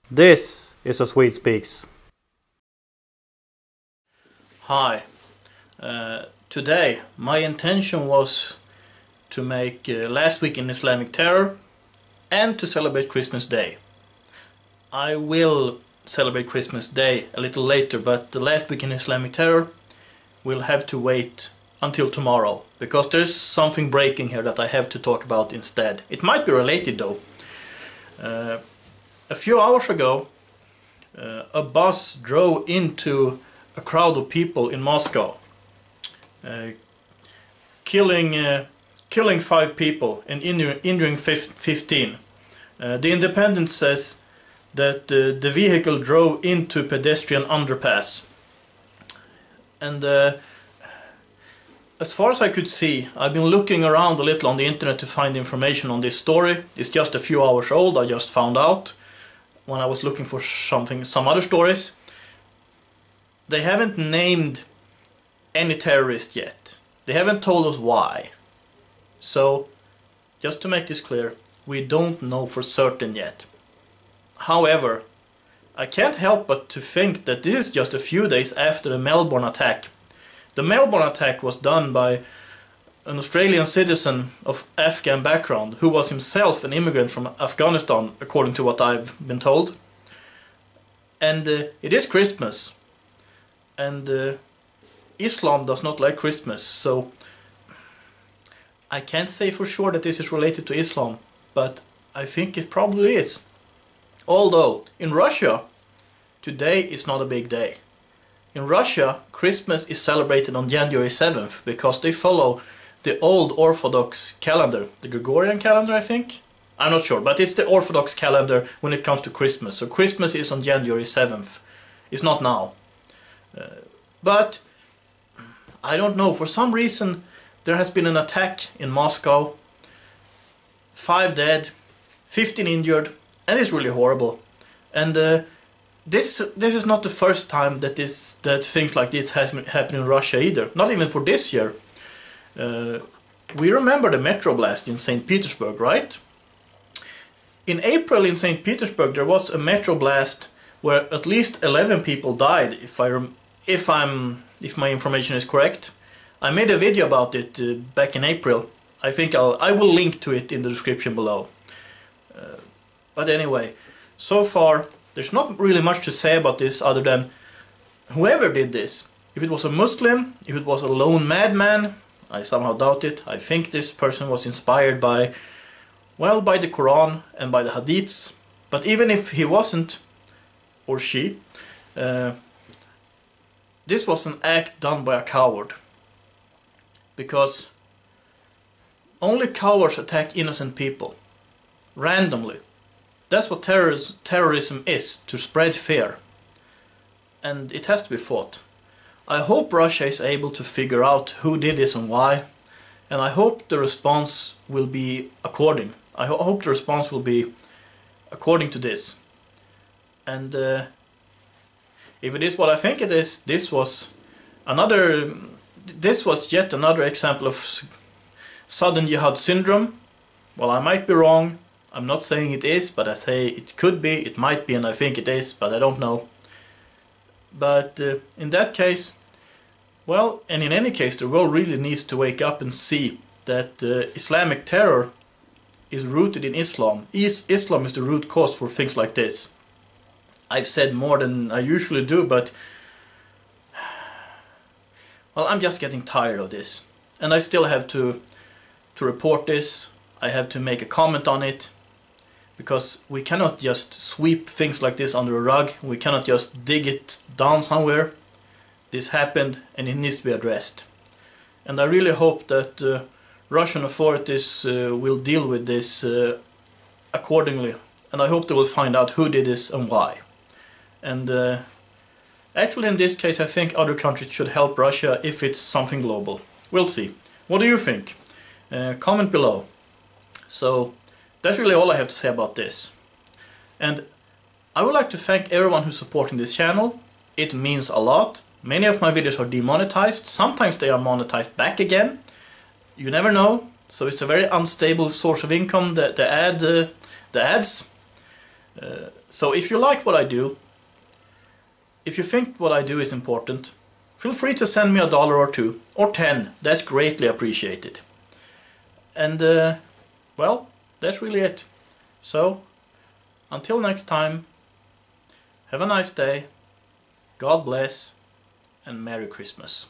This is a Swede Speaks. Hi. Today my intention was to make Last Week in Islamic Terror and to celebrate Christmas Day. I will celebrate Christmas Day a little later, but the Last Week in Islamic Terror will have to wait until tomorrow, because there's something breaking here that I have to talk about instead. It might be related though. A few hours ago, a bus drove into a crowd of people in Moscow, killing 5 people and injuring 15. The Independent says that the vehicle drove into pedestrian underpass. And as far as I could see, I've been looking around a little on the internet to find information on this story. It's just a few hours old, I just found out when I was looking for some other stories. They haven't named any terrorist yet. They haven't told us why. So, just to make this clear, we don't know for certain yet. However, I can't help but to think that this is just a few days after the Melbourne attack. The Melbourne attack was done by an Australian citizen of Afghan background who was himself an immigrant from Afghanistan, according to what I've been told. And it is Christmas. And Islam does not like Christmas, so I can't say for sure that this is related to Islam, but I think it probably is. Although, in Russia, today is not a big day. In Russia, Christmas is celebrated on January 7th, because they follow the old Orthodox calendar, the Gregorian calendar, I think? I'm not sure, but it's the Orthodox calendar when it comes to Christmas. So Christmas is on January 7th. It's not now. But I don't know, for some reason there has been an attack in Moscow, 5 dead, 15 injured, and it's really horrible. And this is not the first time that things like this has happened in Russia either, not even for this year. We remember the metro blast in St Petersburg, right? In April in St Petersburg there was a metro blast where at least 11 people died, if my information is correct. I made a video about it back in April. I think I will link to it in the description below. But anyway, so far there's not really much to say about this other than whoever did this, if it was a Muslim, if it was a lone madman, I somehow doubt it. I think this person was inspired by, well, by the Quran and by the Hadiths. But even if he wasn't, or she, this was an act done by a coward. Because only cowards attack innocent people, randomly. That's what terrorism is, to spread fear. And it has to be fought. I hope Russia is able to figure out who did this and why. And I hope the response will be according. I hope the response will be according to this. And if it is what I think it is, this was yet another example of sudden jihad syndrome. Well, I might be wrong. I'm not saying it is, but I say it could be, it might be, and I think it is, but I don't know. But in that case, well, and in any case, the world really needs to wake up and see that Islamic terror is rooted in Islam. Islam is the root cause for things like this. I've said more than I usually do, but well, I'm just getting tired of this. And I still have to report this. I have to make a comment on it. Because we cannot just sweep things like this under a rug. We cannot just dig it down somewhere. This happened and it needs to be addressed. And I really hope that Russian authorities will deal with this accordingly. And I hope they will find out who did this and why. And actually in this case I think other countries should help Russia if it's something global. We'll see. What do you think? Comment below. So that's really all I have to say about this. And I would like to thank everyone who's supporting this channel. It means a lot. Many of my videos are demonetized. Sometimes they are monetized back again. You never know. So it's a very unstable source of income, the ads. So if you like what I do, if you think what I do is important, feel free to send me $1 or 2 or 10. That's greatly appreciated. And well, that's really it. So until next time, have a nice day, God bless, and Merry Christmas.